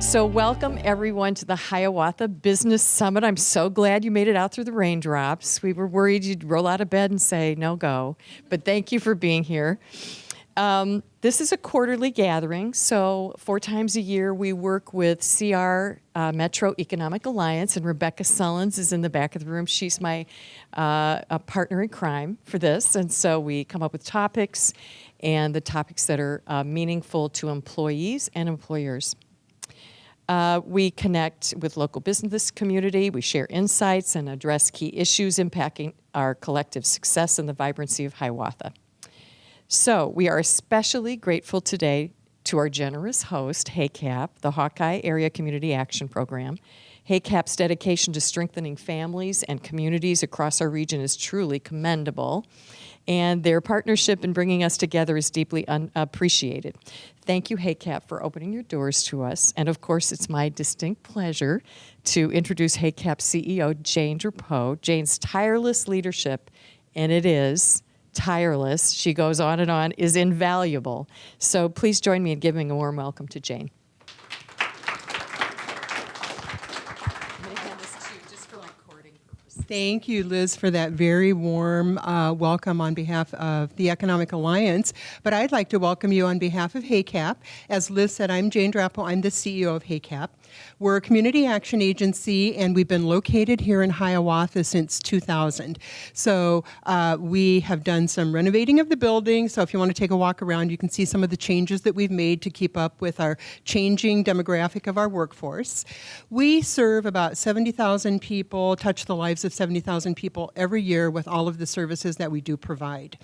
So welcome everyone to the Hiawatha Business Summit. I'm so glad you made it out through the raindrops. We were worried you'd roll out of bed and say, no go, but thank you for being here. This is a quarterly gathering, so 4 times a year we work with CR Metro Economic Alliance, and Rebecca Sullins is in the back of the room. She's my a partner in crime for this, and so we come up with topics, and the topics that are meaningful to employees and employers. We connect with local business community, we share insights and address key issues impacting our collective success and the vibrancy of Hiawatha. So we are especially grateful today to our generous host, HACAP, the Hawkeye Area Community Action Program. HACAP's dedication to strengthening families and communities across our region is truly commendable, and their partnership in bringing us together is deeply appreciated. Thank you, HACAP, for opening your doors to us. And of course, it's my distinct pleasure to introduce HACAP CEO Jane Drapeau. Jane's tireless leadership, and it is tireless, she goes on and on, is invaluable. So please join me in giving a warm welcome to Jane. Thank you, Liz, for that very warm welcome on behalf of the Economic Alliance. But I'd like to welcome you on behalf of HACAP. As Liz said, I'm Jane Drapeau. I'm the CEO of HACAP. We're a community action agency, and we've been located here in Hiawatha since 2000. So we have done some renovating of the building. So if you want to take a walk around, you can see some of the changes that we've made to keep up with our changing demographic of our workforce. We serve about 70,000 people, touch the lives of 70,000 people every year with all of the services that we do provide.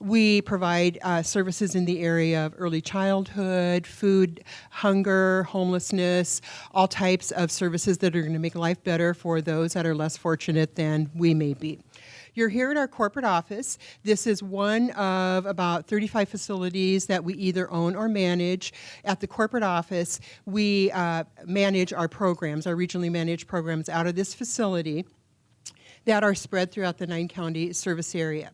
We provide services in the area of early childhood, food, hunger, homelessness, all types of services that are going to make life better for those that are less fortunate than we may be. You're here at our corporate office. This is one of about 35 facilities that we either own or manage. At the corporate office, we manage our programs, our regionally managed programs out of this facility that are spread throughout the 9-county service area.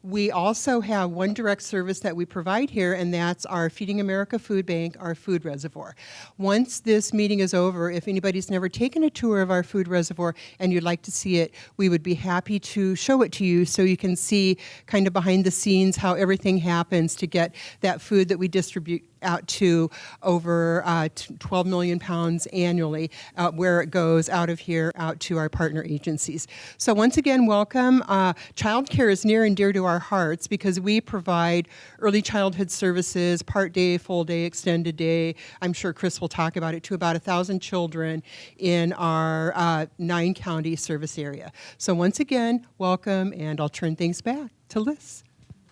We also have one direct service that we provide here, and that's our Feeding America Food Bank, our food reservoir. Once this meeting is over, if anybody's never taken a tour of our food reservoir and you'd like to see it, we would be happy to show it to you so you can see kind of behind the scenes how everything happens to get that food that we distribute out to over 12 million pounds annually, where it goes out of here out to our partner agencies. So once again, welcome. Childcare is near and dear to our hearts because we provide early childhood services, part day, full day, extended day. I'm sure Chris will talk about it, to about 1,000 children in our 9-county service area. So once again, welcome, and I'll turn things back to Liz.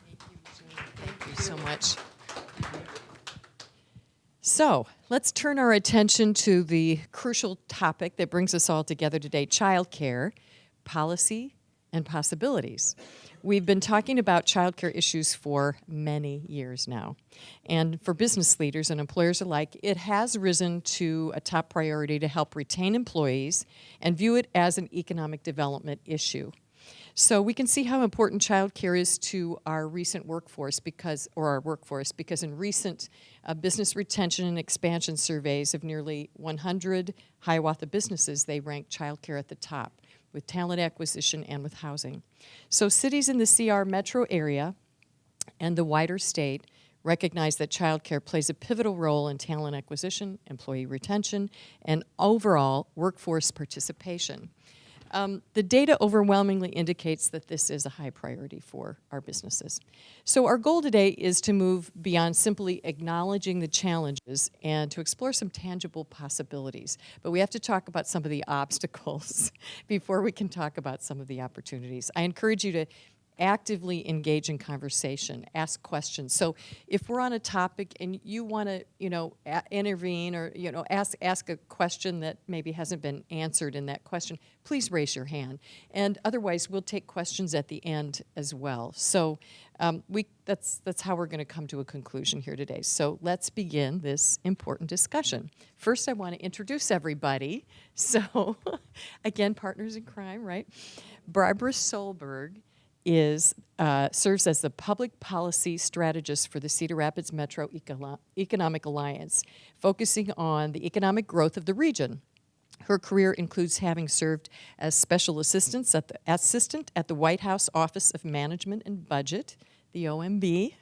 Thank you, Jane. Thank you so much. So let's turn our attention to the crucial topic that brings us all together today, childcare, policy, and possibilities. We've been talking about childcare issues for many years now. And for business leaders and employers alike, it has risen to a top priority to help retain employees and view it as an economic development issue. So we can see how important childcare is to our recent workforce because in recent business retention and expansion surveys of nearly 100 Hiawatha businesses, they ranked childcare at the top, with talent acquisition and with housing. So cities in the CR metro area and the wider state recognize that childcare plays a pivotal role in talent acquisition, employee retention, and overall workforce participation. The data overwhelmingly indicates that this is a high priority for our businesses. So our goal today is to move beyond simply acknowledging the challenges and to explore some tangible possibilities. But we have to talk about some of the obstacles before we can talk about some of the opportunities. I encourage you to actively engage in conversation, ask questions. So if we're on a topic and you want to, intervene or, ask a question that maybe hasn't been answered in that question, please raise your hand. And otherwise, we'll take questions at the end as well. So that's how we're going to come to a conclusion here today. So let's begin this important discussion. First, I want to introduce everybody. So again, partners in crime, right? Barbra Solberg serves as the public policy strategist for the Cedar Rapids Metro Economic Alliance, focusing on the economic growth of the region. Her career includes having served as special assistant at the White House Office of Management and Budget, the OMB,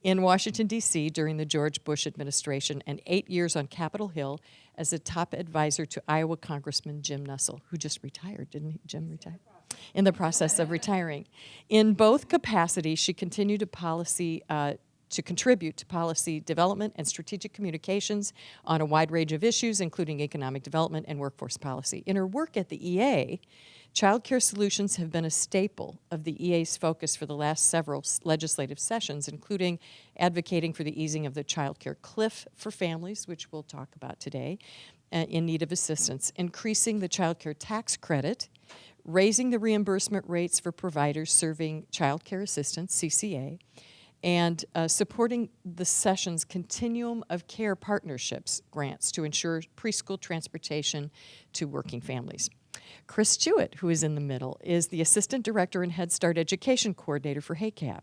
in Washington, D.C. during the George Bush administration, and 8 years on Capitol Hill as a top advisor to Iowa Congressman Jim Nussle, who just retired, didn't he? Jim retired? In the process of retiring. In both capacities, she continued to contribute to policy development and strategic communications on a wide range of issues, including economic development and workforce policy. In her work at the EA, child care solutions have been a staple of the EA's focus for the last several legislative sessions, including advocating for the easing of the child care cliff for families, which we'll talk about today, in need of assistance, increasing the child care tax credit, raising the reimbursement rates for providers serving child care assistance, CCA, and supporting the session's Continuum of Care Partnerships grants to ensure preschool transportation to working families. Chris Juett, who is in the middle, is the Assistant Director and Head Start Education Coordinator for HACAP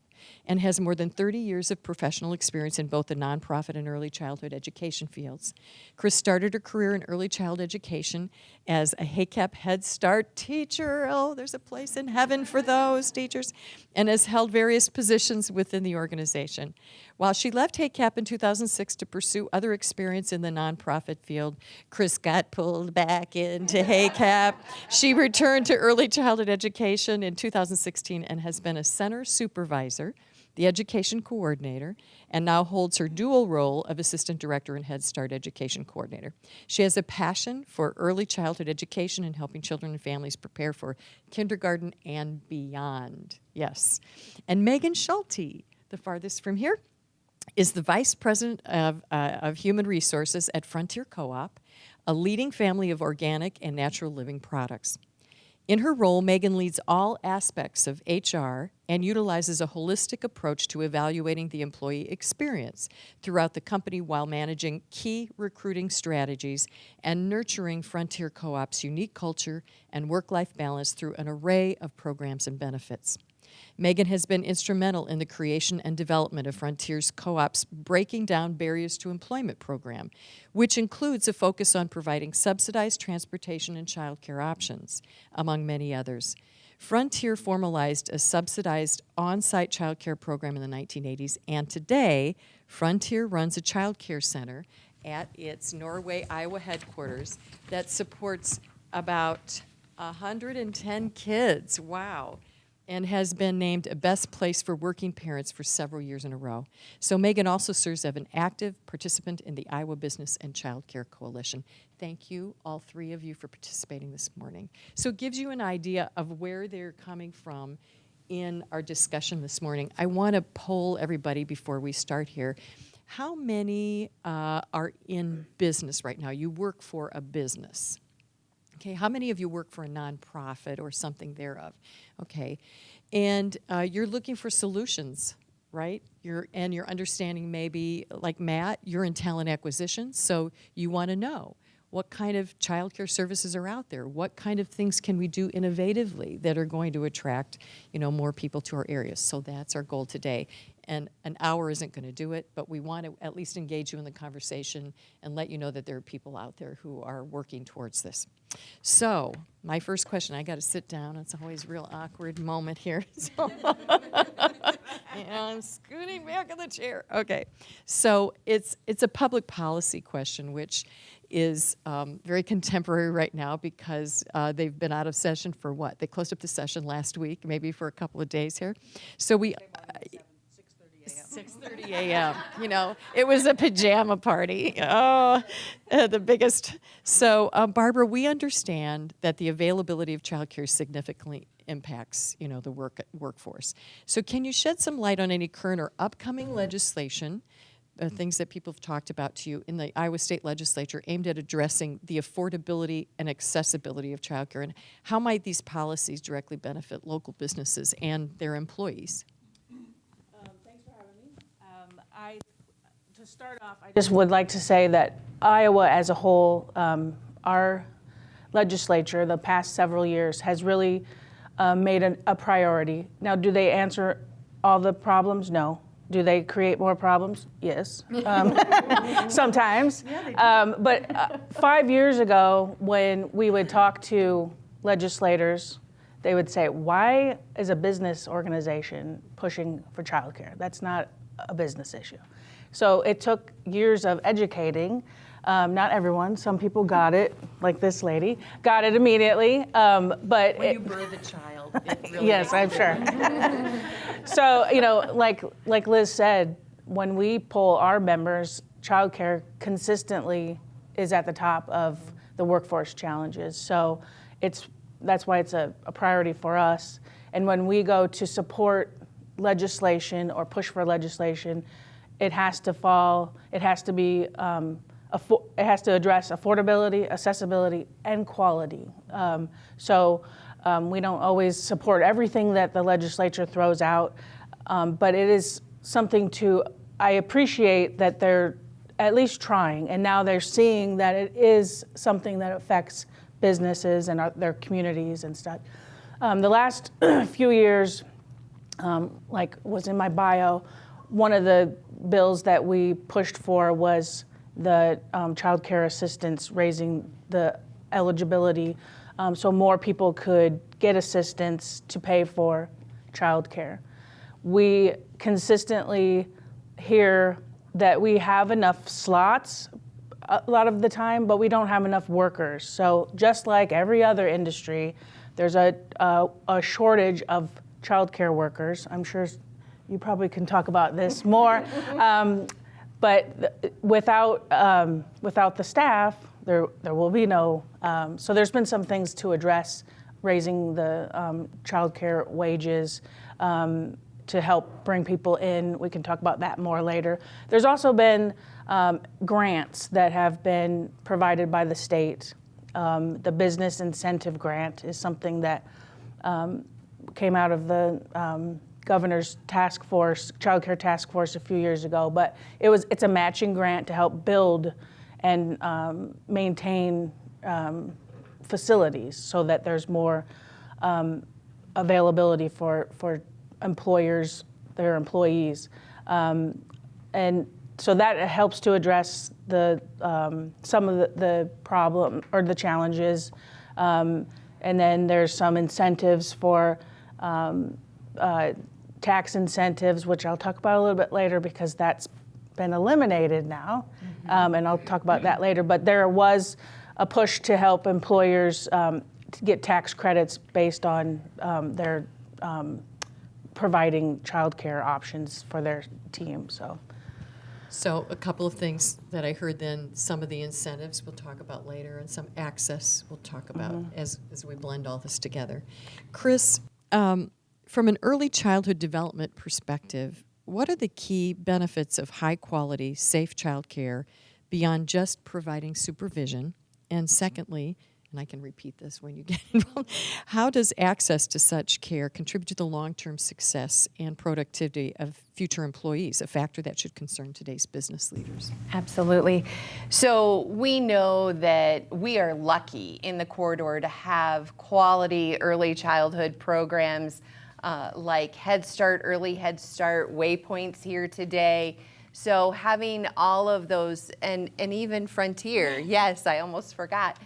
and has more than 30 years of professional experience in both the nonprofit and early childhood education fields. Chris started her career in early child education as a HACAP Head Start teacher. Oh, there's a place in heaven for those teachers, and has held various positions within the organization. While she left HACAP in 2006 to pursue other experience in the nonprofit field, Chris got pulled back into HACAP. She returned to early childhood education in 2016 and has been a center supervisor, the education coordinator, and now holds her dual role of assistant director and Head Start education coordinator. She has a passion for early childhood education and helping children and families prepare for kindergarten and beyond. Yes. And Megan Schulte, the farthest from here, is the Vice President of Human Resources at Frontier Co-op, a leading family of organic and natural living products. In her role, Megan leads all aspects of HR and utilizes a holistic approach to evaluating the employee experience throughout the company while managing key recruiting strategies and nurturing Frontier Co-op's unique culture and work-life balance through an array of programs and benefits. Megan has been instrumental in the creation and development of Frontier's Co-op's Breaking Down Barriers to Employment program, which includes a focus on providing subsidized transportation and child care options, among many others. Frontier formalized a subsidized on-site child care program in the 1980s, and today, Frontier runs a child care center at its Norway, Iowa headquarters that supports about 110 kids. Wow. And has been named a best place for working parents for several years in a row. So Megan also serves as an active participant in the Iowa Business and Child Care Coalition. Thank you, all three of you, for participating this morning. So it gives you an idea of where they're coming from in our discussion this morning. I want to poll everybody before we start here. How many are in business right now? You work for a business. Okay, how many of you work for a nonprofit or something thereof? Okay, and you're looking for solutions, right? Your understanding maybe, like Matt, you're in talent acquisition, so you want to know what kind of childcare services are out there. What kind of things can we do innovatively that are going to attract, more people to our areas? So that's our goal today. And an hour isn't going to do it, but we want to at least engage you in the conversation and let you know that there are people out there who are working towards this. So my first question, I got to sit down. It's always a real awkward moment here. So I'm scooting back in the chair. Okay, so it's a public policy question, which is very contemporary right now because they've been out of session for what? They closed up the session last week, maybe for a couple of days here. So we... 6:30 a.m. It was a pajama party. Oh, the biggest. So, Barbara, we understand that the availability of childcare significantly impacts, the workforce. So, can you shed some light on any current or upcoming legislation, things that people have talked about to you in the Iowa State Legislature aimed at addressing the affordability and accessibility of childcare, and how might these policies directly benefit local businesses and their employees? To start off, I just would like to say that Iowa as a whole, our legislature the past several years has really made a priority. Now, do they answer all the problems? No. Do they create more problems? Yes, sometimes. But 5 years ago, when we would talk to legislators, they would say, why is a business organization pushing for childcare? That's not a business issue. So it took years of educating. Not everyone. Some people got it, like this lady, got it immediately. But when you birth a child, it really yes, I'm sure. So, you know, like Liz said, when we poll our members, childcare consistently is at the top of the workforce challenges. So that's why it's a priority for us. And when we go to support legislation or push for legislation, it has to be, it has to address affordability, accessibility, and quality. We don't always support everything that the legislature throws out, but it is something I appreciate that they're at least trying, and now they're seeing that it is something that affects businesses and their communities and stuff. The last few years, like was in my bio, one of the bills that we pushed for was the child care assistance, raising the eligibility so more people could get assistance to pay for child care. We consistently hear that we have enough slots a lot of the time, but we don't have enough workers. So just like every other industry, there's a shortage of childcare workers. I'm sure you probably can talk about this more. But without the staff, there will be no. So there's been some things to address, raising the childcare wages to help bring people in. We can talk about that more later. There's also been grants that have been provided by the state. The business incentive grant is something that came out of the governor's task force, childcare task force a few years ago, but it's a matching grant to help build and maintain facilities so that there's more availability for employers, their employees. And so that helps to address some of the problem or the challenges. And then there's some incentives for tax incentives, which I'll talk about a little bit later because that's been eliminated now. And I'll talk about that later. But there was a push to help employers to get tax credits based on their providing childcare options for their team. So a couple of things that I heard then, some of the incentives we'll talk about later, and some access we'll talk about as we blend all this together. Chris, from an early childhood development perspective, what are the key benefits of high-quality, safe childcare beyond just providing supervision? And secondly, and I can repeat this when you get involved, how does access to such care contribute to the long-term success and productivity of future employees, a factor that should concern today's business leaders? Absolutely. So we know that we are lucky in the corridor to have quality early childhood programs like Head Start, Early Head Start, Waypoints here today. So having all of those, and even Frontier, yes, I almost forgot.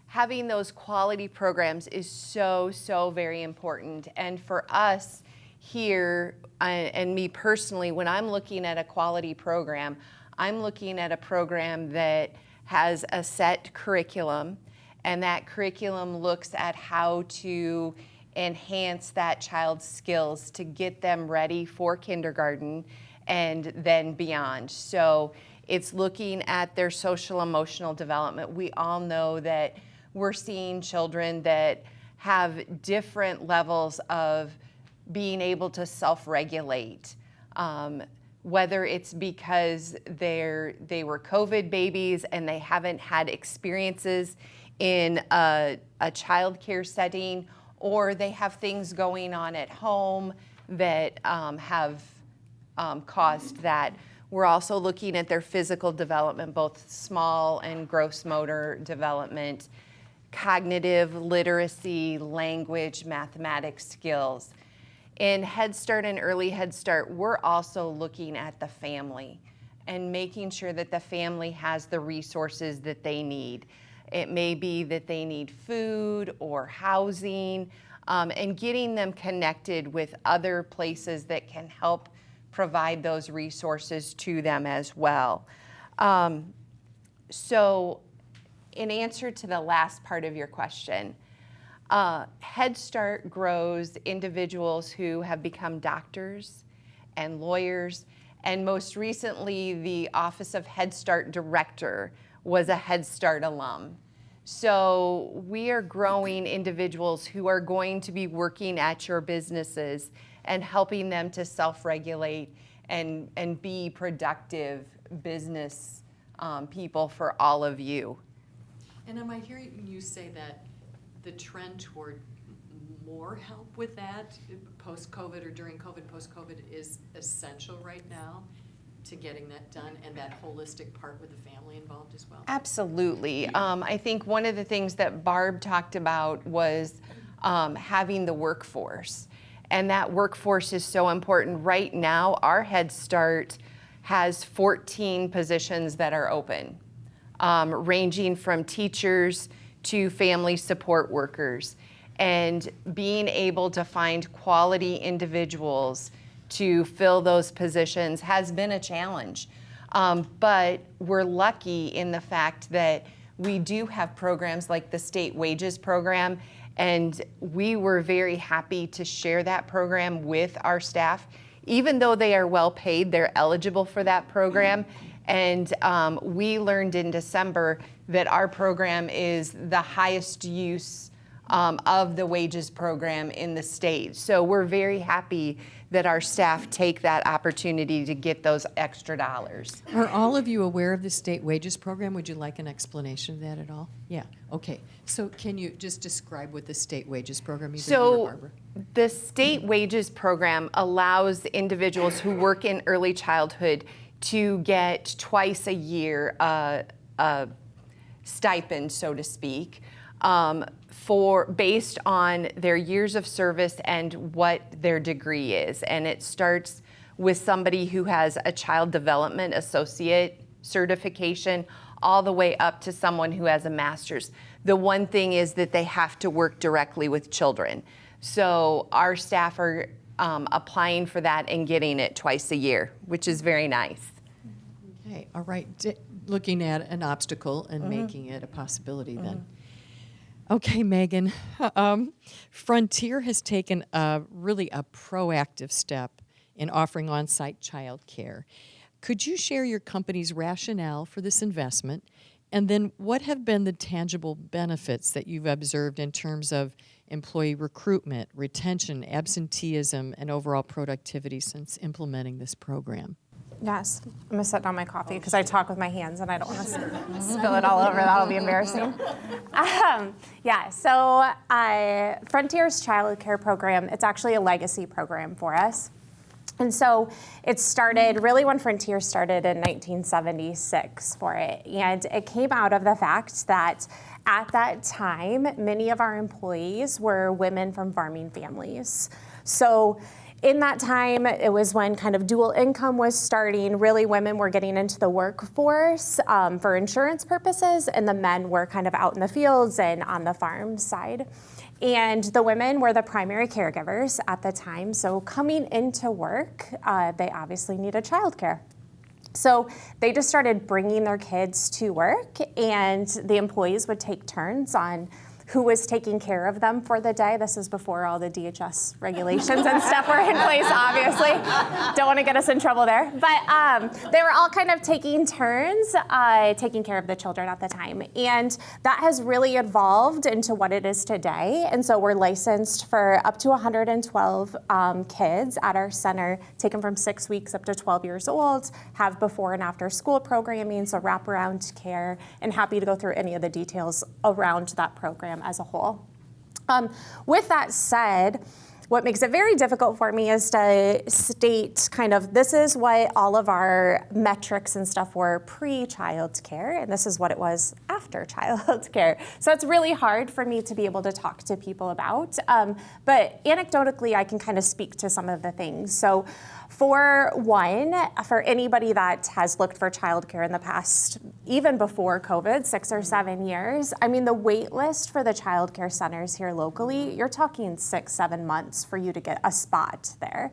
Having those quality programs is so very important. And for us here, and me personally, when I'm looking at a quality program, I'm looking at a program that has a set curriculum, and that curriculum looks at how to enhance that child's skills to get them ready for kindergarten and then beyond. So it's looking at their social emotional development. We all know that we're seeing children that have different levels of being able to self-regulate, whether it's because they were COVID babies and they haven't had experiences in a child care setting, or they have things going on at home that have caused that. We're also looking at their physical development, both small and gross motor development, cognitive literacy, language, mathematics skills. In Head Start and Early Head Start, we're also looking at the family and making sure that the family has the resources that they need. It may be that they need food or housing, and getting them connected with other places that can help provide those resources to them as well. So in answer to the last part of your question, Head Start grows individuals who have become doctors and lawyers, and most recently the Office of Head Start Director was a Head Start alum. So we are growing individuals who are going to be working at your businesses and helping them to self-regulate and be productive business people for all of you. And am I hearing you say that the trend toward more help with that post-COVID or during COVID, post-COVID is essential right now to getting that done, and that holistic part with the family involved as well? Absolutely. I think one of the things that Barb talked about was having the workforce. And that workforce is so important. Right now, our Head Start has 14 positions that are open, ranging from teachers to family support workers. And being able to find quality individuals to fill those positions has been a challenge. But we're lucky in the fact that we do have programs like the state wages program, and we were very happy to share that program with our staff. Even though they are well paid, they're eligible for that program. And we learned in December that our program is the highest use of the wages program in the state. So we're very happy that our staff take that opportunity to get those extra dollars. Are all of you aware of the state wages program? Would you like an explanation of that at all? Yeah, okay. So can you just describe what the state wages program is? So the state wages program allows individuals who work in early childhood to get twice a year a stipend, so to speak, based on their years of service and what their degree is. And it starts with somebody who has a child development associate certification all the way up to someone who has a master's. The one thing is that they have to work directly with children. So our staff are applying for that and getting it twice a year, which is very nice. Okay, all right. Looking at an obstacle and making it a possibility then. Okay, Megan. Frontier has taken really a proactive step in offering on-site childcare. Could you share your company's rationale for this investment? And then what have been the tangible benefits that you've observed in terms of employee recruitment, retention, absenteeism, and overall productivity since implementing this program? Yes, I'm gonna set down my coffee because I talk with my hands and I don't want to spill it all over. That'll be embarrassing. So Frontier's Child Care Program, it's actually a legacy program for us. And so it started really when Frontier started in 1976 for it. And it came out of the fact that at that time, many of our employees were women from farming families. So in that time, it was when kind of dual income was starting. Really, women were getting into the workforce for insurance purposes, and the men were kind of out in the fields and on the farm side. And the women were the primary caregivers at the time. So coming into work, they obviously needed childcare. So they just started bringing their kids to work, and the employees would take turns on who was taking care of them for the day. This is before all the DHS regulations and stuff were in place, obviously. Don't want to get us in trouble there. But they were all kind of taking turns taking care of the children at the time. And that has really evolved into what it is today. And so we're licensed for up to 112 kids at our center, taken from 6 weeks up to 12 years old, have before and after school programming, so wraparound care, and happy to go through any of the details around that program as a whole. With that said, What makes it very difficult for me is to state kind of, this is what all of our metrics and stuff were pre-child care, and this is what it was after child care. So it's really hard for me to be able to talk to people about. But anecdotally, I can kind of speak to some of the things. So for one, for anybody that has looked for childcare in the past, even before COVID, 6 or 7 years, I mean, the wait list for the childcare centers here locally, you're talking 6, 7 months for you to get a spot there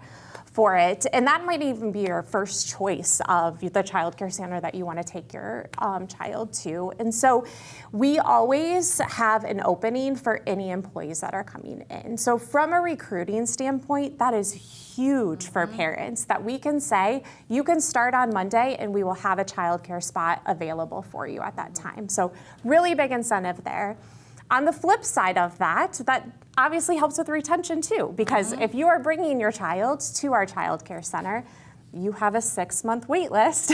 for it. And that might even be your first choice of the childcare center that you want to take your child to. And so we always have an opening for any employees that are coming in. So from a recruiting standpoint, that is huge for parents, that we can say, you can start on Monday and we will have a childcare spot available for you at that time. So really big incentive there. On the flip side of that, that obviously helps with retention too, because if you are bringing your child to our childcare center, you have a 6-month wait list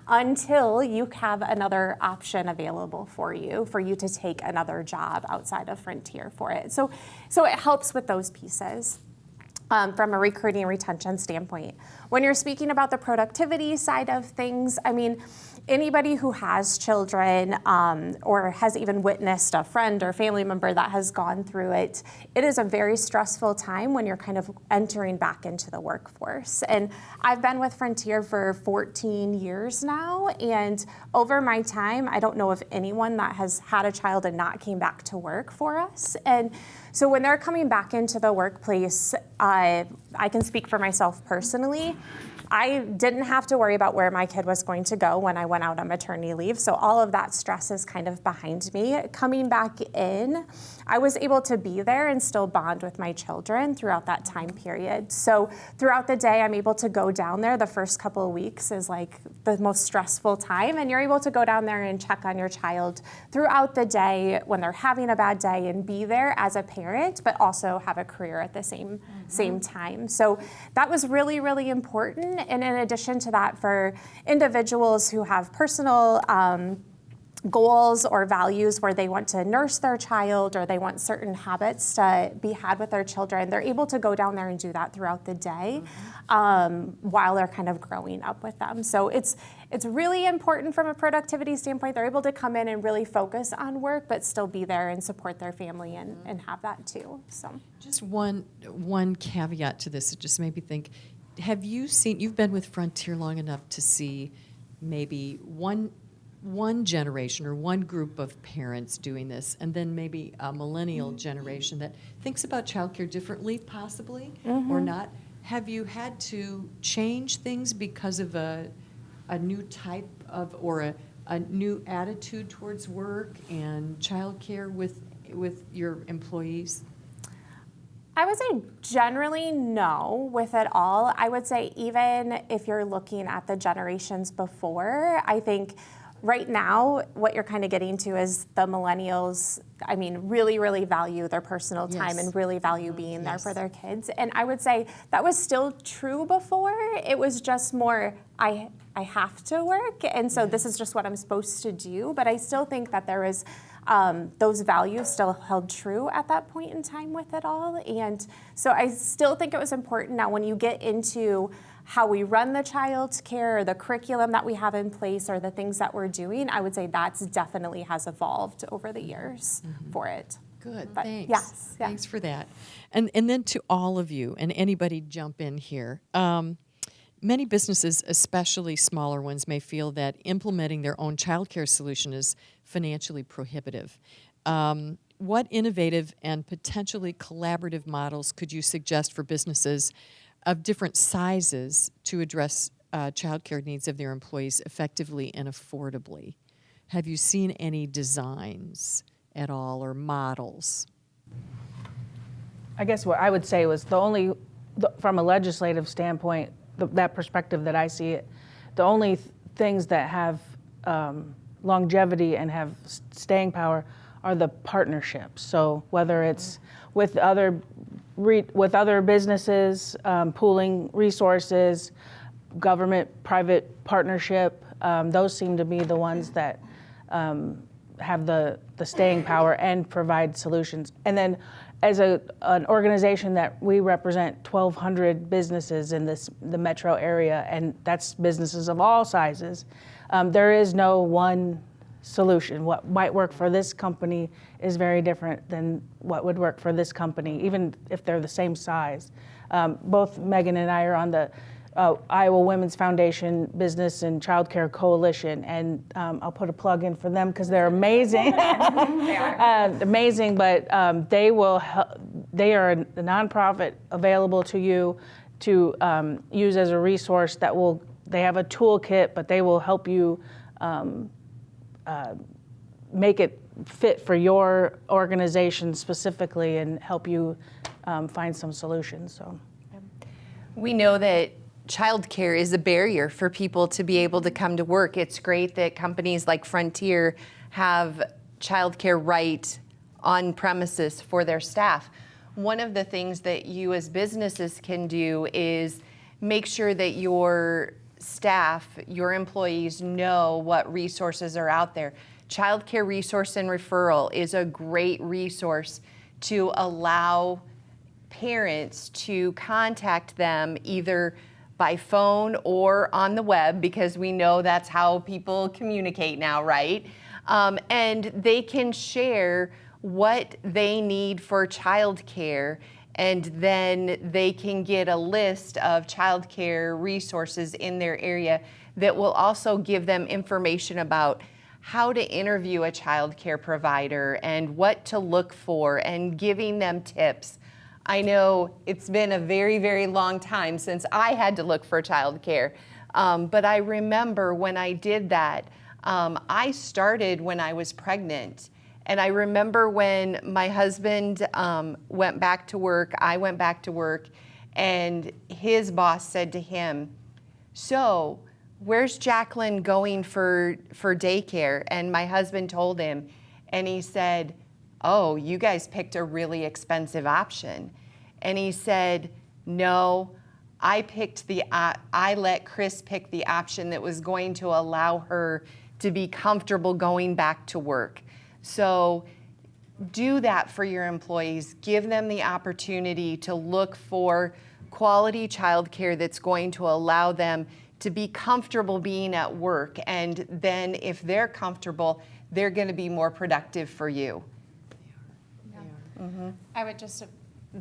until you have another option available for you to take another job outside of Frontier for it. So it helps with those pieces. From a recruiting and retention standpoint. When you're speaking about the productivity side of things, I mean, anybody who has children or has even witnessed a friend or family member that has gone through it, it is a very stressful time when you're kind of entering back into the workforce. And I've been with Frontier for 14 years now, and over my time, I don't know of anyone that has had a child and not came back to work for us. And so when they're coming back into the workplace, I can speak for myself personally. I didn't have to worry about where my kid was going to go when I went out on maternity leave. So all of that stress is kind of behind me. Coming back in, I was able to be there and still bond with my children throughout that time period. So throughout the day, I'm able to go down there. The first couple of weeks is like the most stressful time, and you're able to go down there and check on your child throughout the day when they're having a bad day and be there as a parent, but also have a career at the same time. So that was really, really important. And in addition to that, for individuals who have personal goals or values where they want to nurse their child or they want certain habits to be had with their children, they're able to go down there and do that throughout the day while they're kind of growing up with them. So it's really important from a productivity standpoint. They're able to come in and really focus on work, but still be there and support their family and have that too. So just one caveat to this, it just made me think, have you seen, you've been with Frontier long enough to see maybe one generation or one group of parents doing this, and then maybe a millennial generation that thinks about childcare differently, possibly, or not. Have you had to change things because of a new type of, or a new attitude towards work and childcare with your employees? I would say generally no with it all. I would say even if you're looking at the generations before, I think right now, what you're kind of getting to is the millennials, I mean, really, really value their personal time and really value being there for their kids. And I would say that was still true before. It was just more, I have to work, and so this is just what I'm supposed to do. But I still think that there is those values still held true at that point in time with it all. And so I still think it was important. Now, when you get into how we run the child care, or the curriculum that we have in place, or the things that we're doing, I would say that's definitely has evolved over the years for it. Good, But thanks. yes, yeah. Thanks for that. And then to all of you, and anybody jump in here, many businesses, especially smaller ones, may feel that implementing their own childcare solution is financially prohibitive. What innovative and potentially collaborative models could you suggest for businesses of different sizes to address childcare needs of their employees effectively and affordably? Have you seen any designs at all or models? I guess what I would say was from a legislative standpoint, that perspective that I see it, the only things that have longevity and have staying power are the partnerships. So whether it's with other businesses, pooling resources, government-private partnership, those seem to be the ones that have the staying power and provide solutions. And then as an organization that we represent 1,200 businesses in the metro area, and that's businesses of all sizes. There is no one solution. What might work for this company is very different than what would work for this company, even if they're the same size. Both Megan and I are on the Iowa Women's Foundation Business and Childcare Coalition, and I'll put a plug in for them because they're amazing. They are. Amazing, but they are a nonprofit available to you to use as a resource they have a toolkit, but they will help you make it fit for your organization specifically and help you find some solutions. So, we know that childcare is a barrier for people to be able to come to work. It's great that companies like Frontier have childcare right on premises for their staff. One of the things that you as businesses can do is make sure that your staff, your employees know what resources are out there. Childcare Resource and Referral is a great resource to allow parents to contact them either by phone or on the web, because we know that's how people communicate now, right? And they can share what they need for childcare, and then they can get a list of childcare resources in their area that will also give them information about how to interview a childcare provider and what to look for, and giving them tips. I know it's been a very, very long time since I had to look for childcare, but I remember when I did that, I started when I was pregnant. And I remember when my husband went back to work, I went back to work, and his boss said to him, "So, where's Jacqueline going for daycare?" And my husband told him, and he said, "Oh, you guys picked a really expensive option." And he said, "No, I let Chris pick the option that was going to allow her to be comfortable going back to work." So do that for your employees. Give them the opportunity to look for quality childcare that's going to allow them to be comfortable being at work. And then if they're comfortable, they're going to be more productive for you. I would just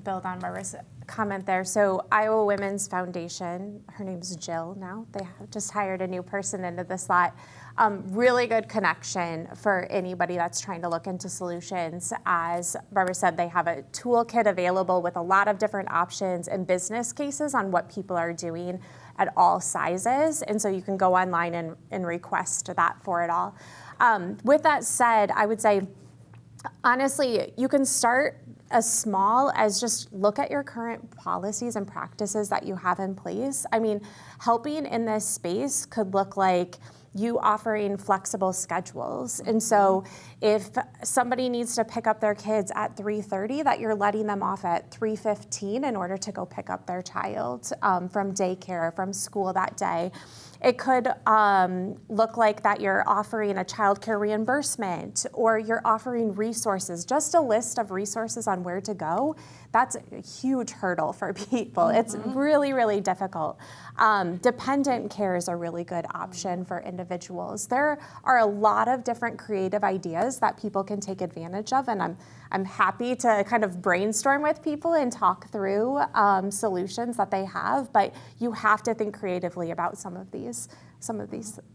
build on Barbara's comment there. So Iowa Women's Foundation, her name's Jill now. They have just hired a new person into the slot. Really good connection for anybody that's trying to look into solutions. As Barbara said, they have a toolkit available with a lot of different options and business cases on what people are doing at all sizes. And so you can go online and request that for it all. With that said, I would say, honestly, you can start as small as just look at your current policies and practices that you have in place. I mean, helping in this space could look like you offering flexible schedules. And so if somebody needs to pick up their kids at 3:30, that you're letting them off at 3:15 in order to go pick up their child from daycare, from school that day. It could look like that you're offering a childcare reimbursement, or you're offering resources, just a list of resources on where to go. That's a huge hurdle for people. It's really, really difficult. Dependent care is a really good option for individuals. There are a lot of different creative ideas that people can take advantage of, and I'm happy to kind of brainstorm with people and talk through solutions that they have, but you have to think creatively about some of these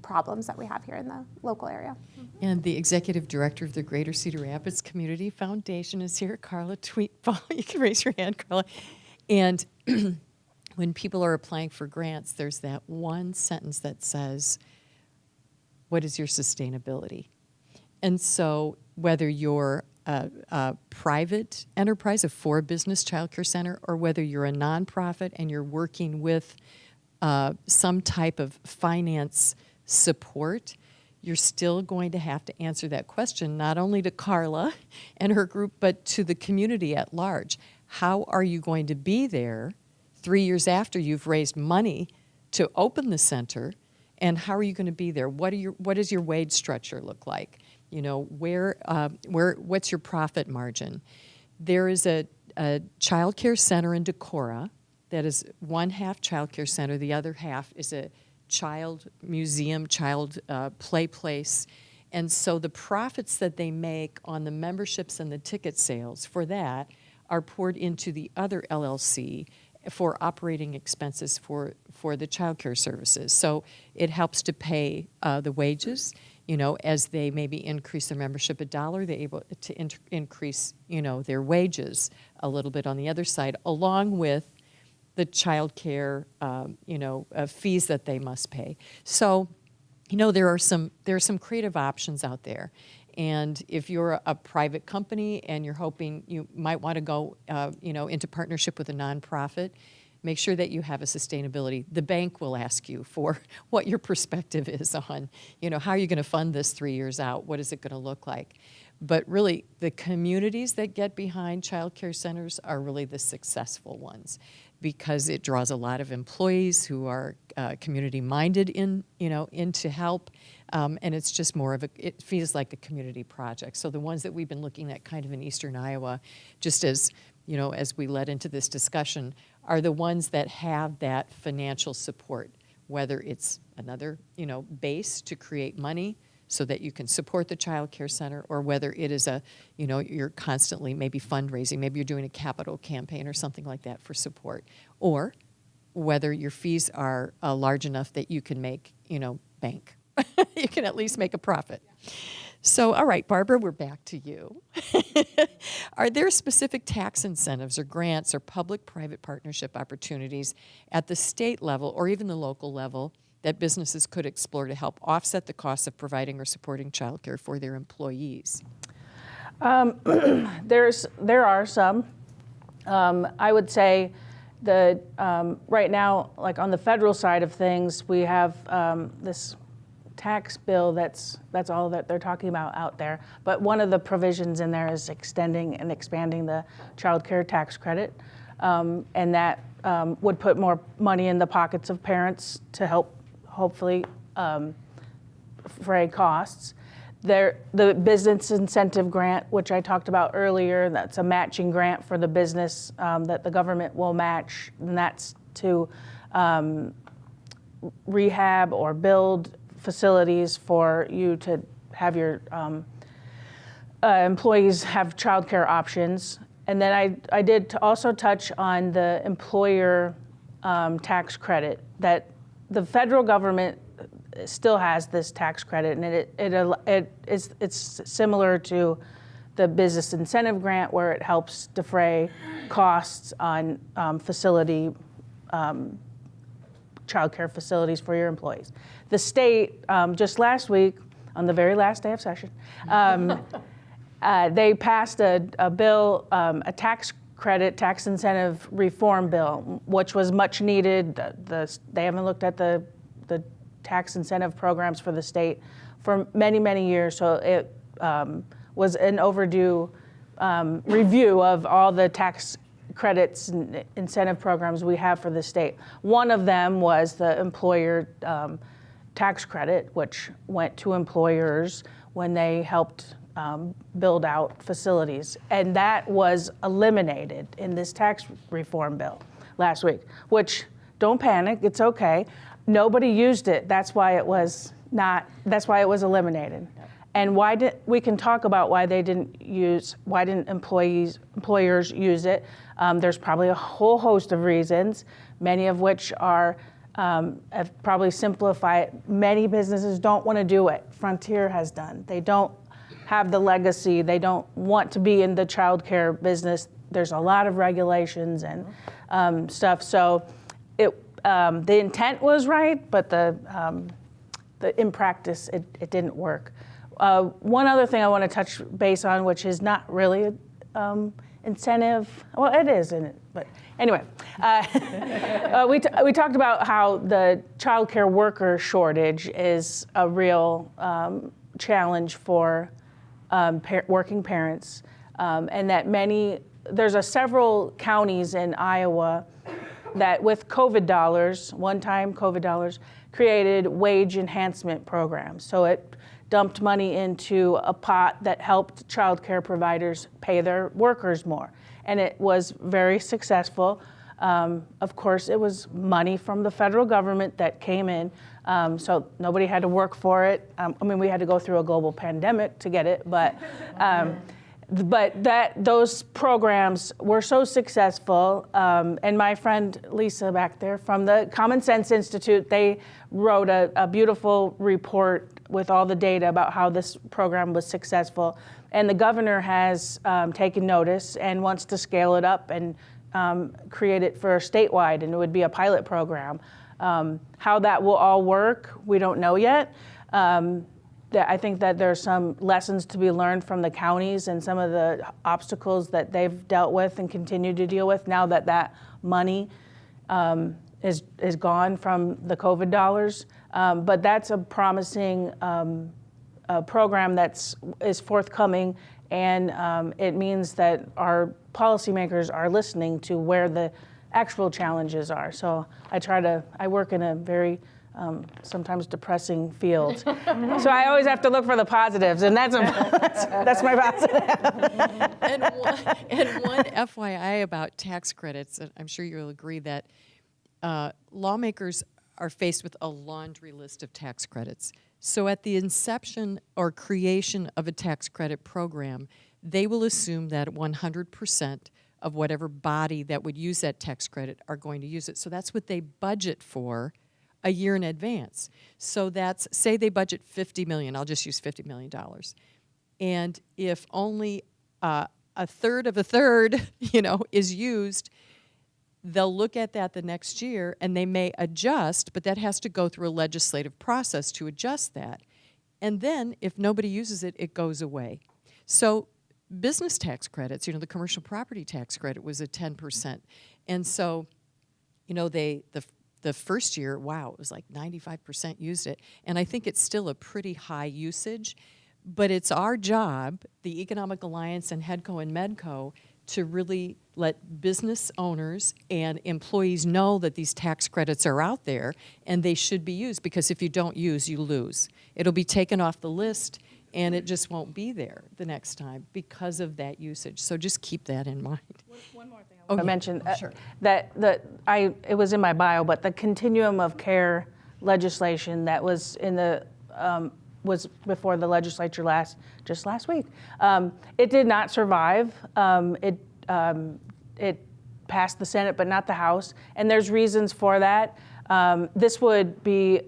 problems that we have here in the local area. And the executive director of the Greater Cedar Rapids Community Foundation is here, Carla Tweetball. You can raise your hand, Carla. And when people are applying for grants, there's that one sentence that says, "What is your sustainability?" And so whether you're a private enterprise, a for-business childcare center, or whether you're a nonprofit and you're working with some type of finance support, you're still going to have to answer that question, not only to Carla and her group, but to the community at large. How are you going to be there 3 years after you've raised money to open the center? And how are you going to be there? What does your wage structure look like? You know, what's your profit margin? There is a a child care center in Decorah that is one half child care center. The other half is a child museum, child play place. And so the profits that they make on the memberships and the ticket sales for that are poured into the other LLC for operating expenses for the child care services. So it helps to pay the wages. As they maybe increase their membership $1, they're able to increase, their wages a little bit on the other side, along with the child care, fees that they must pay. So, there are some creative options out there. And if you're a private company and you're hoping you might want to go, into partnership with a nonprofit, make sure that you have a sustainability. The bank will ask you for what your perspective is on, how are you going to fund this 3 years out? What is it going to look like? But really, the communities that get behind child care centers are really the successful ones, because it draws a lot of employees who are community-minded into help, and it's just it feels like a community project. So the ones that we've been looking at kind of in eastern Iowa, just as we led into this discussion, are the ones that have that financial support, whether it's another, base to create money so that you can support the child care center, or whether it is you're constantly maybe fundraising, maybe you're doing a capital campaign or something like that for support, or whether your fees are large enough that you can make, bank. You can at least make a profit. So, all right, Barbara, we're back to you. Are there specific tax incentives or grants or public-private partnership opportunities at the state level or even the local level that businesses could explore to help offset the costs of providing or supporting childcare for their employees? There are some. I would say right now, like on the federal side of things, we have this tax bill that's all that they're talking about out there. But one of the provisions in there is extending and expanding the child care tax credit, and that would put more money in the pockets of parents to help, hopefully, defray costs. The business incentive grant, which I talked about earlier, that's a matching grant for the business that the government will match, and that's to rehab or build facilities for you to have your employees have childcare options. And then I did also touch on the employer tax credit, that the federal government still has this tax credit, and it's similar to the business incentive grant, where it helps defray costs on facility childcare facilities for your employees. The state, just last week, on the very last day of session, they passed a bill, a tax credit, tax incentive reform bill, which was much needed. They haven't looked at the tax incentive programs for the state for many, many years, so it was an overdue review of all the tax credits and incentive programs we have for the state. One of them was the employer tax credit, which went to employers when they helped build out facilities. And that was eliminated in this tax reform bill last week, which, don't panic, it's okay. Nobody used it. That's why it was eliminated. And we can talk about why didn't employers use it. There's probably a whole host of reasons, many of which are have probably simplified. Many businesses don't want to do it. Frontier has done. They don't have the legacy. They don't want to be in the childcare business. There's a lot of regulations and stuff. So the intent was right, but in practice it didn't work. One other thing I want to touch base on, which is not really incentive. Well, it is in it, but anyway, we talked about how the child care worker shortage is a real challenge for working parents, and that there's several counties in Iowa that with COVID dollars, one-time COVID dollars, created wage enhancement programs. So it dumped money into a pot that helped child care providers pay their workers more. and it was very successful. Of course, it was money from the federal government that came in, so nobody had to work for it. I mean, we had to go through a global pandemic to get it, but those programs were so successful. And my friend Lisa back there from the Common Sense Institute, they wrote a beautiful report with all the data about how this program was successful. And the governor has taken notice and wants to scale it up and create it for statewide, and it would be a pilot program. How that will all work, we don't know yet. I think that there's some lessons to be learned from the counties and some of the obstacles that they've dealt with and continue to deal with now that that money is gone from the COVID dollars. But that's a promising program that is forthcoming, and it means that our policymakers are listening to where the actual challenges are. So I work in a very sometimes depressing field. So I always have to look for the positives, and that's my positive. And one FYI about tax credits, and I'm sure you'll agree that lawmakers are faced with a laundry list of tax credits. So at the inception or creation of a tax credit program, they will assume that 100% of whatever body that would use that tax credit are going to use it. So that's what they budget for a year in advance. So that's, say they budget $50 million, I'll just use $50 million. And if only a third of a third, is used, they'll look at that the next year and they may adjust, but that has to go through a legislative process to adjust that. And then if nobody uses it, it goes away. So business tax credits, the commercial property tax credit was at 10%. And so, the first year, wow, it was like 95% used it. And I think it's still a pretty high usage, but it's our job, the Economic Alliance and HEDCO and MEDCO, to really let business owners and employees know that these tax credits are out there and they should be used, because if you don't use, you lose. It'll be taken off the list and it just won't be there the next time because of that usage. So just keep that in mind. One more thing I mentioned, sure. It was in my bio, but the continuum of care legislation that was was before the legislature just last week. It did not survive. It passed the Senate, but not the House, and there's reasons for that. This would be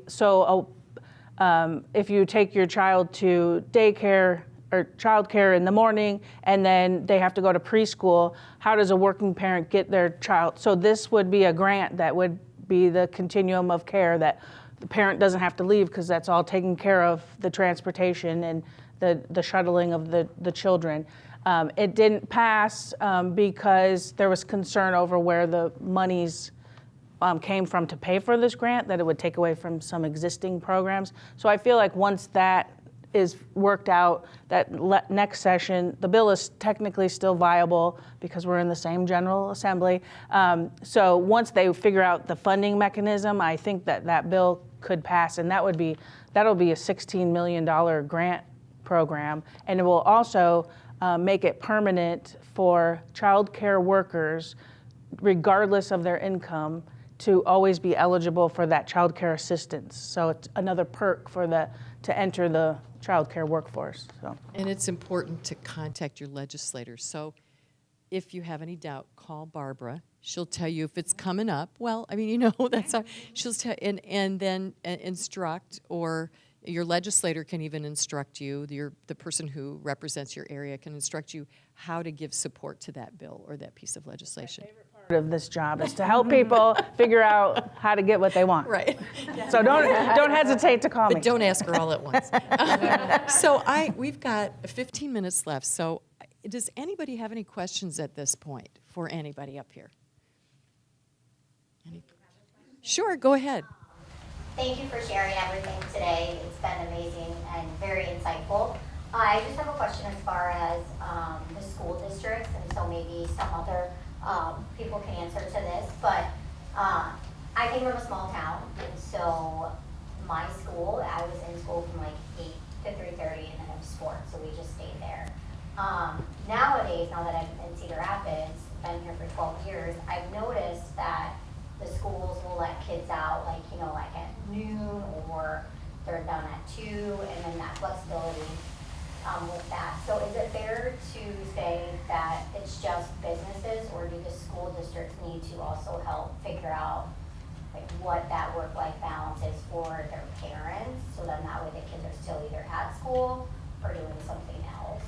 if you take your child to daycare or childcare in the morning, and then they have to go to preschool, how does a working parent get their child? So this would be a grant that would be the continuum of care, that the parent doesn't have to leave because that's all taken care of, the transportation and the shuttling of the children. It didn't pass because there was concern over where the monies came from to pay for this grant, that it would take away from some existing programs. So I feel like once that is worked out, that next session, the bill is technically still viable because we're in the same General Assembly. So once they figure out the funding mechanism, I think that bill could pass, and that'll be a $16 million grant program, and it will also make it permanent for child care workers, regardless of their income, to always be eligible for that child care assistance. So it's another perk to enter the child care workforce. So. And it's important to contact your legislators. So if you have any doubt, call Barbra. She'll tell you if it's coming up. Well, that's how she'll tell, and then instruct, or your legislator can even instruct you. The person who represents your area can instruct you how to give support to that bill or that piece of legislation. My favorite part of this job is to help people figure out how to get what they want. Right. So don't hesitate to call me. But don't ask her all at once. So we've got 15 minutes left. So does anybody have any questions at this point for anybody up here? Sure, go ahead. Thank you for sharing everything today. It's been amazing and very insightful. I just have a question as far as the school districts, and so maybe some other people can answer to this, but I came from a small town, and so my school, I was in school from like 8 to 3:30 and then I have sports, so we just stayed there. Nowadays, now that I'm in Cedar Rapids, been here for 12 years, I've noticed that the schools will let kids out like, like at noon, or they're done at 2, and then that flexibility with that. So is it fair to say that it's just businesses, or do the school districts need to also help figure out like what that work-life balance is for their parents, so then that way the kids are still either at school or doing something else?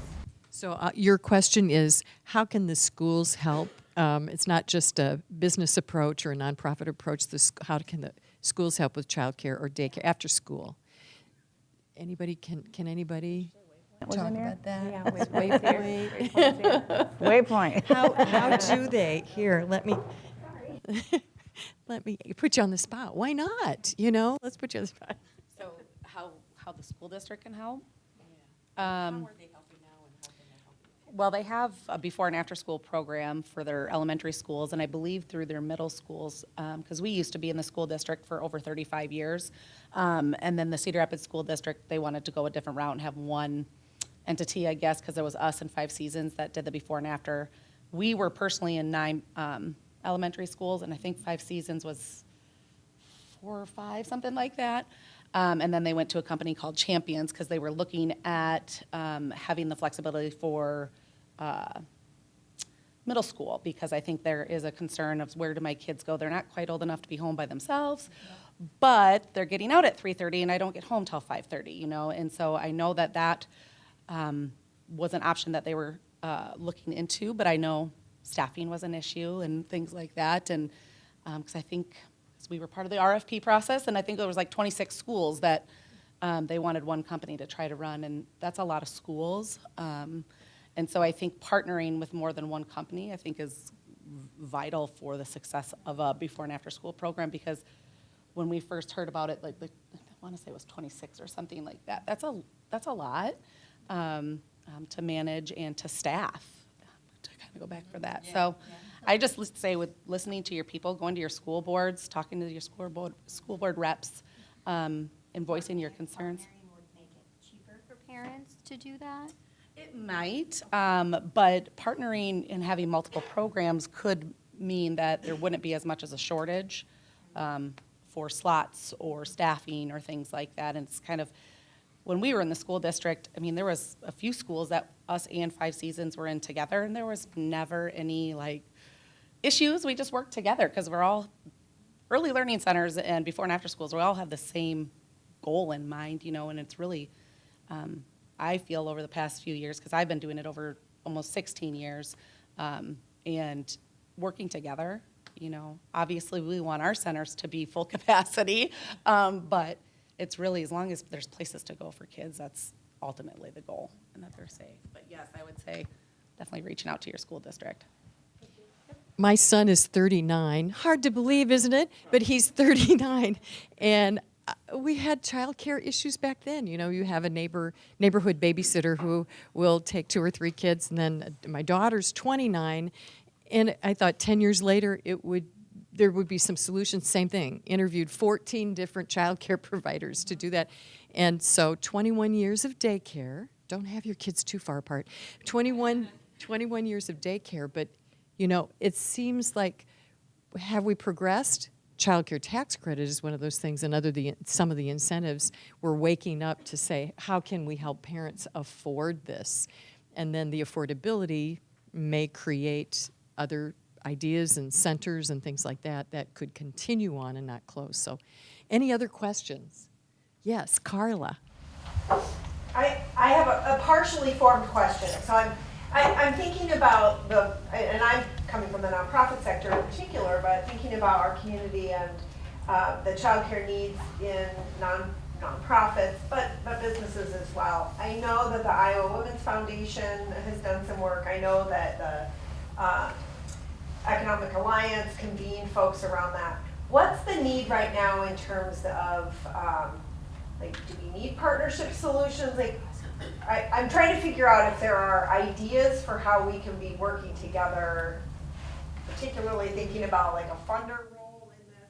So your question is, how can the schools help? It's not just a business approach or a nonprofit approach. How can the schools help with childcare or daycare after school? Anybody can anybody talk about that? Yeah, Waypoint. Waypoint. How do they? Here, let me put you on the spot. Why not? Let's put you on the spot. So how the school district can help? How are they helping now, and how can they help? Well, they have a before and after school program for their elementary schools, and I believe through their middle schools, because we used to be in the school district for over 35 years. And then the Cedar Rapids School District, they wanted to go a different route and have one entity, I guess, because there was us and 5 Seasons that did the before and after. We were personally in 9 elementary schools, and I think 5 Seasons was 4 or 5, something like that. And then they went to a company called Champions because they were looking at having the flexibility for middle school, because I think there is a concern of where do my kids go? They're not quite old enough to be home by themselves, but they're getting out at 3:30 and I don't get home till 5:30, and so I know that was an option that they were looking into, but I know staffing was an issue and things like that, and because I think we were part of the RFP process, and I think there was like 26 schools that they wanted one company to try to run, and that's a lot of schools. And so I think partnering with more than one company, I think, is vital for the success of a before and after school program, because when we first heard about it, like I want to say it was 26 or something like that. That's a lot to manage and to staff, to kind of go back for that. So I just say, with listening to your people, going to your school boards, talking to your school board reps, and voicing your concerns. Partnering would make it cheaper for parents to do that? It might, but partnering and having multiple programs could mean that there wouldn't be as much as a shortage for slots or staffing or things like that. And it's kind of, when we were in the school district, I mean, there was a few schools that us and 5 Seasons were in together, and there was never any issues. We just worked together because we're all early learning centers and before and after schools. We all have the same goal in mind, and it's really, I feel over the past few years, because I've been doing it over almost 16 years, and working together, obviously we want our centers to be full capacity, but it's really, as long as there's places to go for kids, that's ultimately the goal, and that they're safe. But yes, I would say definitely reaching out to your school district. My son is 39. Hard to believe, isn't it? But he's 39. And we had childcare issues back then. You have a neighborhood babysitter who will take 2 or 3 kids. And then my daughter's 29. And I thought 10 years later, there would be some solutions. Same thing. Interviewed 14 different childcare providers to do that. And so 21 years of daycare. Don't have your kids too far apart. 21 years of daycare. But it seems like, have we progressed? Child care tax credit is one of those things, and some of the incentives, we're waking up to say, how can we help parents afford this? And then the affordability may create other ideas and centers and things like that could continue on and not close. So any other questions? Yes, Carla. I have a partially formed question. So I'm thinking about and I'm coming from the nonprofit sector in particular, but thinking about our community and the childcare needs in nonprofits, but businesses as well. I know that the Iowa Women's Foundation has done some work. I know that the Economic Alliance convened folks around that. What's the need right now in terms of, do we need partnership solutions? I'm trying to figure out if there are ideas for how we can be working together, particularly thinking about a funder role in this.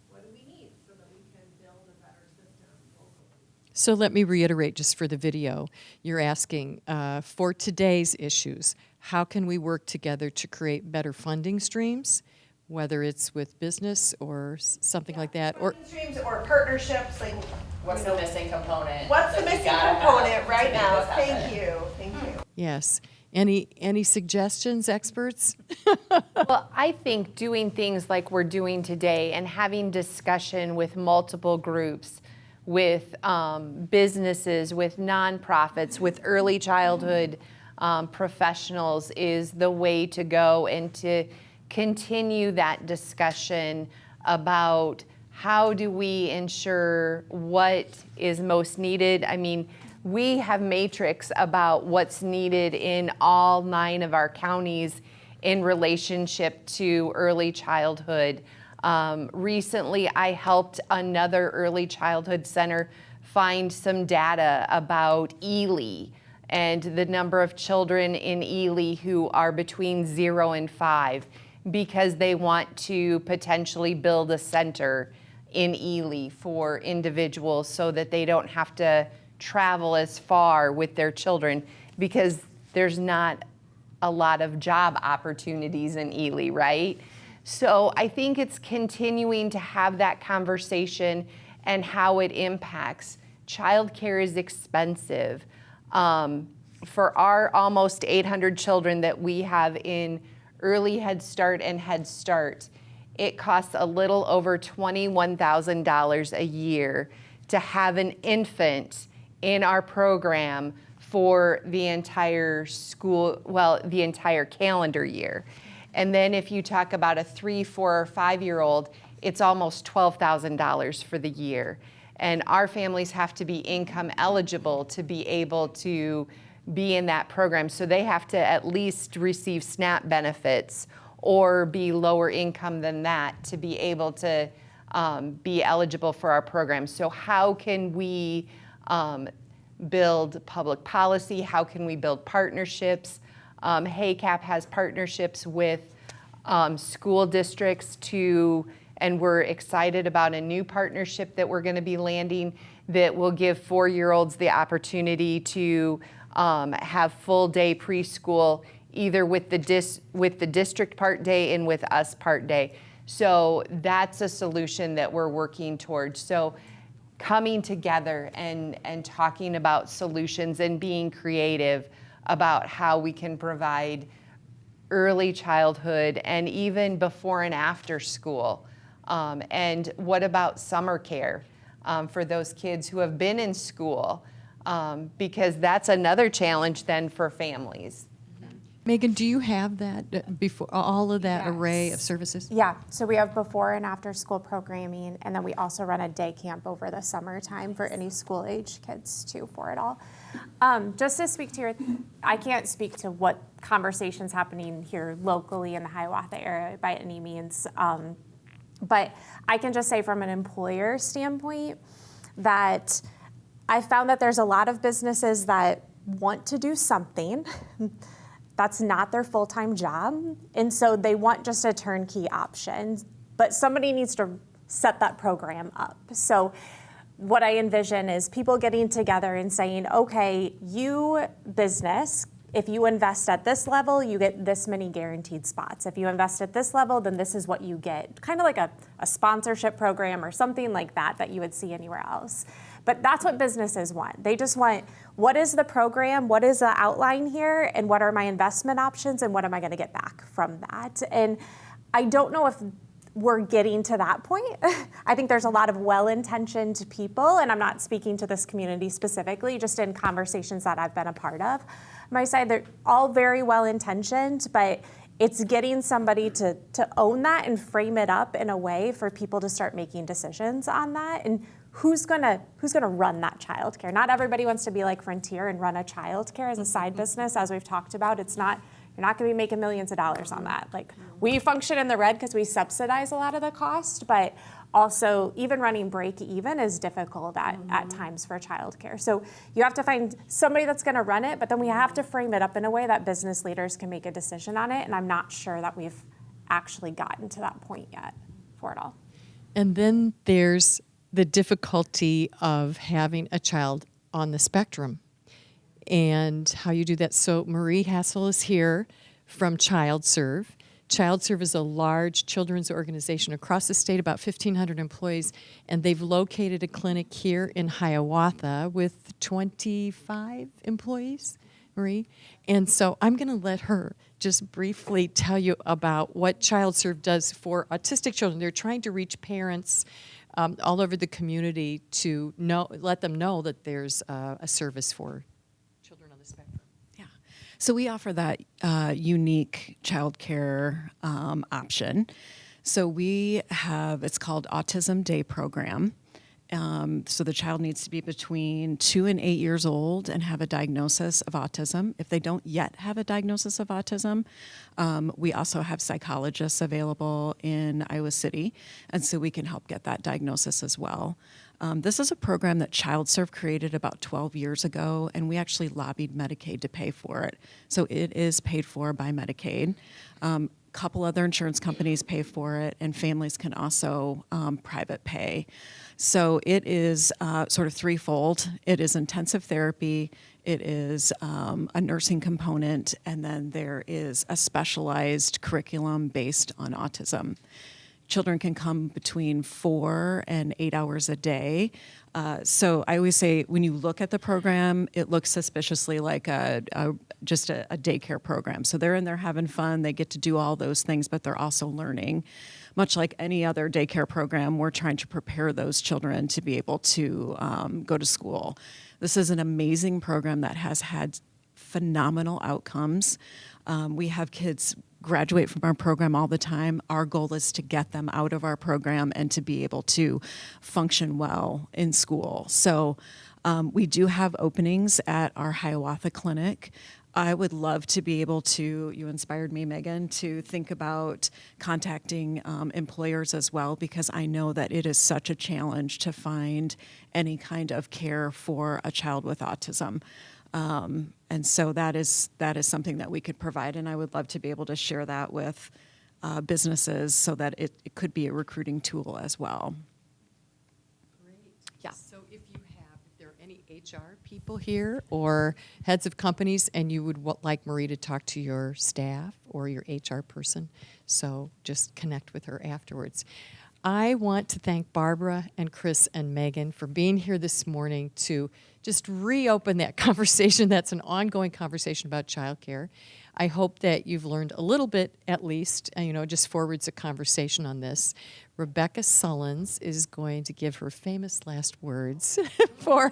What do we need so that we can build a better system locally? So let me reiterate just for the video. You're asking, for today's issues, how can we work together to create better funding streams, whether it's with business or something like that? Or Funding streams or partnerships, like What's the missing component? what's the that we missing gotta have component to right make now? this happen? Thank you. yes. Any suggestions, experts? Well, I think doing things like we're doing today and having discussion with multiple groups, with businesses, with nonprofits, with early childhood professionals is the way to go, and to continue that discussion about how do we ensure what is most needed. I mean, we have matrix about what's needed in all 9 of our counties in relationship to early childhood. Recently, I helped another early childhood center find some data about Ely and the number of children in Ely who are between 0 and 5, because they want to potentially build a center in Ely for individuals so that they don't have to travel as far with their children, because there's not a lot of job opportunities in Ely, right? So I think it's continuing to have that conversation and how it impacts. Childcare is expensive. For our almost 800 children that we have in early Head Start and Head Start, it costs a little over $21,000 a year to have an infant in our program for the entire school, well, the entire calendar year. And then if you talk about a 3, 4, or 5-year-old, it's almost $12,000 for the year. And our families have to be income eligible to be able to be in that program. So they have to at least receive SNAP benefits or be lower income than that to be able to be eligible for our program. So how can we build public policy? How can we build partnerships? HACAP has partnerships with school districts and we're excited about a new partnership that we're going to be landing that will give 4-year-olds the opportunity to have full day preschool, either with the district part day and with us part day. So that's a solution that we're working towards. So coming together and talking about solutions and being creative about how we can provide early childhood and even before and after school. And what about summer care for those kids who have been in school? Because that's another challenge then for families. Megan, do you have that before all of that array of Yes. services? Yeah, so we have before and after school programming, and then we also run a day camp over the summertime for any school age kids too for it all. Just to speak to I can't speak to what conversations happening here locally in the Hiawatha area by any means, but I can just say from an employer standpoint that I found that there's a lot of businesses that want to do something. That's not their full-time job, and so they want just a turnkey option, but somebody needs to set that program up. So what I envision is people getting together and saying, okay, you business, if you invest at this level, you get this many guaranteed spots. If you invest at this level, then this is what you get. Kind of like a sponsorship program or something like that you would see anywhere else. But that's what businesses want. They just want, what is the program, what is the outline here, and what are my investment options, and what am I going to get back from that? And I don't know if we're getting to that point. I think there's a lot of well-intentioned people, and I'm not speaking to this community specifically, just in conversations that I've been a part of. My side, they're all very well-intentioned, but it's getting somebody to own that and frame it up in a way for people to start making decisions on that. And who's gonna run that childcare? Not everybody wants to be like Frontier and run a childcare as a side business, as we've talked about. You're not going to be making millions of dollars on that. Like, we function in the red because we subsidize a lot of the cost, but also even running break even is difficult at times for childcare. So you have to find somebody that's going to run it, but then we have to frame it up in a way that business leaders can make a decision on it. And I'm not sure that we've actually gotten to that point yet for it all. And then there's the difficulty of having a child on the spectrum and how you do that. So Marie Hassel is here from ChildServe. ChildServe is a large children's organization across the state, about 1,500 employees, and they've located a clinic here in Hiawatha with 25 employees, Marie. And so I'm going to let her just briefly tell you about what ChildServe does for autistic children. They're trying to reach parents all over the community to let them know that there's a service for children on the spectrum. Yeah. So we offer that unique childcare option. So we have, it's called Autism Day Program. So the child needs to be between 2 and 8 years old and have a diagnosis of autism. If they don't yet have a diagnosis of autism, we also have psychologists available in Iowa City, and so we can help get that diagnosis as well. This is a program that ChildServe created about 12 years ago, and we actually lobbied Medicaid to pay for it. So it is paid for by Medicaid. Couple other insurance companies pay for it, and families can also private pay. So it is sort of threefold. It is intensive therapy, it is a nursing component, and then there is a specialized curriculum based on autism. Children can come between 4 and 8 hours a day. So I always say, when you look at the program, it looks suspiciously like just a daycare program. So they're in there having fun. They get to do all those things, but they're also learning. Much like any other daycare program, we're trying to prepare those children to be able to go to school. This is an amazing program that has had phenomenal outcomes. We have kids graduate from our program all the time. Our goal is to get them out of our program and to be able to function well in school. So we do have openings at our Hiawatha clinic. I would love to be able to, you inspired me, Megan, to think about contacting employers as well, because I know that it is such a challenge to find any kind of care for a child with autism. And so that is something that we could provide, and I would love to be able to share that with businesses so that it could be a recruiting tool as well. Great. Yeah. So if there are any HR people here or heads of companies, and you would like Marie to talk to your staff or your HR person, so just connect with her afterwards. I want to thank Barbara and Chris and Megan for being here this morning to just reopen that conversation. That's an ongoing conversation about childcare. I hope that you've learned a little bit, at least, just forwards a conversation on this. Rebecca Sullins is going to give her famous last words for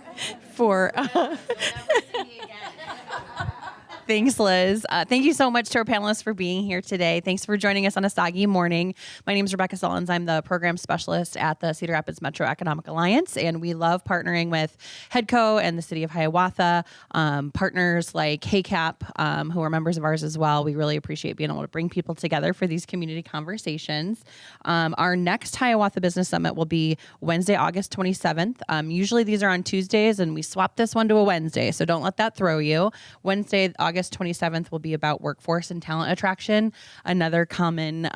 Thanks, Liz. Thank you so much to our panelists for being here today. Thanks for joining us on a soggy morning. My name is Rebecca Sullins. I'm the program specialist at the Cedar Rapids Metro Economic Alliance, and we love partnering with HEDCO and the City of Hiawatha, partners like HACAP, who are members of ours as well. We really appreciate being able to bring people together for these community conversations. Our next Hiawatha Business Summit will be Wednesday, August 27th. Usually these are on Tuesdays, and we swapped this one to a Wednesday, so don't let that throw you. Wednesday, August 27th will be about workforce and talent attraction, another common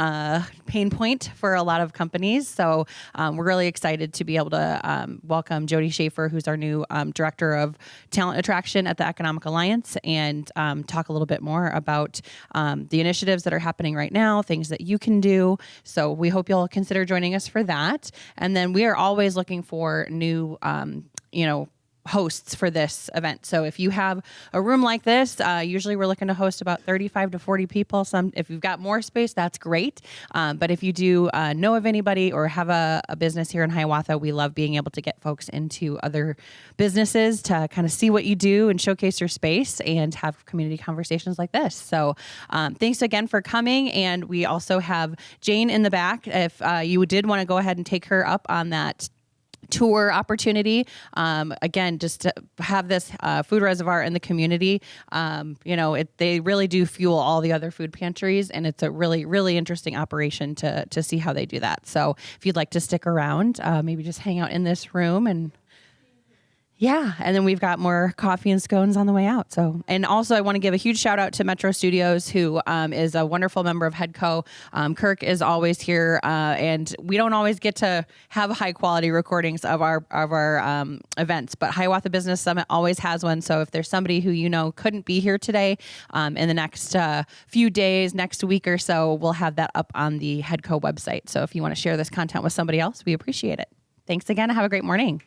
pain point for a lot of companies. So we're really excited to be able to welcome Jody Schaefer, who's our new Director of Talent Attraction at the Economic Alliance, and talk a little bit more about the initiatives that are happening right now, things that you can do. So we hope you'll consider joining us for that. And then we are always looking for new, hosts for this event. So if you have a room like this, usually we're looking to host about 35 to 40 people. If you've got more space, that's great. But if you do know of anybody or have a business here in Hiawatha, we love being able to get folks into other businesses to kind of see what you do and showcase your space and have community conversations like this. So thanks again for coming. And we also have Jane in the back. If you did want to go ahead and take her up on that tour opportunity. Again, just to have this food reservoir in the community. They really do fuel all the other food pantries, and it's a really, really interesting operation to see how they do that. So if you'd like to stick around, maybe just hang out in this room and Yeah, and then we've got more coffee and scones on the way out. So, and also I want to give a huge shout out to Metro Studios, who is a wonderful member of HEDCO. Kirk is always here, and we don't always get to have high quality recordings of our events, but Hiawatha Business Summit always has one. So if there's somebody who you know couldn't be here today, in the next few days, next week or so, we'll have that up on the HEDCO website. So if you want to share this content with somebody else, we appreciate it. Thanks again. Have a great morning.